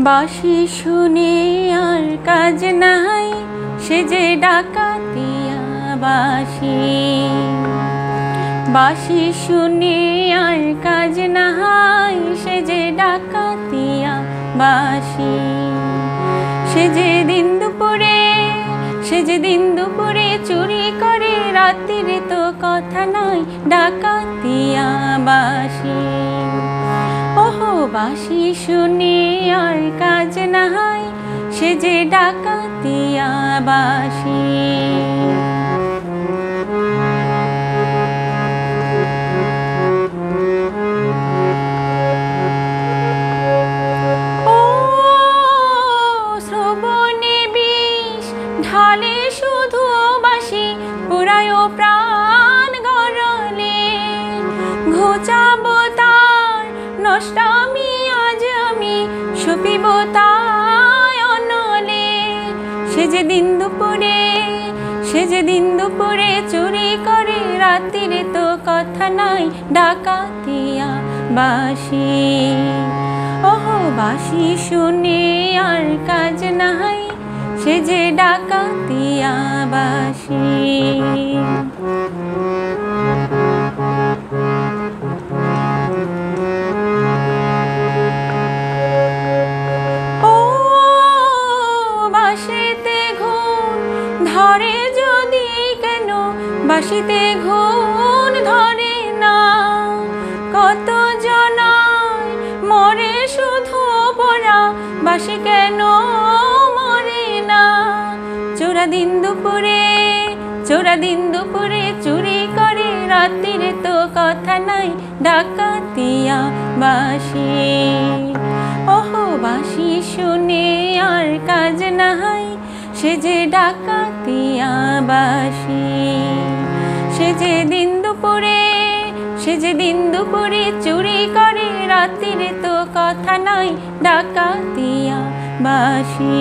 বাঁশি শুনে আর কাজ নাই, সে যে ডাকাতিয়া বাঁশি। বাঁশি শুনে আর কাজ নাই, সে যে ডাকাতিয়া বাঁশি। সে যে দিন দুপুরে চুরি করে, রাতের তো কথা নাই, ডাকাতিয়া বাঁশি। ওহো বাঁশি শুনে আর কাজ নাই, সে যে ডাকাতিয়া বাঁশি। ও শ্রবণে বিষ ঢালে শুধু বাঁশি, পুরায় প্রাণ গরলে। ঘুচাবো তার নষ্টামি, আজ আমি সপিব তাই অনলে। সে যে দিন দুপুরে চুরি করে, রাতের তো কথা নাই, ডাকাতিয়া বাঁশি। ওহো বাঁশি শুনে আর কাজ নাই, সে যে ডাকাতিয়া বাঁশি। ধরে যদি কেন বাঁশিতে ঘুণ ধরে না, কত জনায় মরে শুধু পড়া, বাঁশি কেন মরে না। চোরা দিন দুপুরে চুরি করে, রাতের তো কথা নাই, ডাকাতিয়া বাঁশি। ওহো বাঁশি শুনে আর কাজ নাই, সে যে ডাকাতিয়া বাঁশি। সে যে দিন দুপুরে চুরি করে, রাতের তো কথা নাই, ডাকাতিয়া বাঁশি।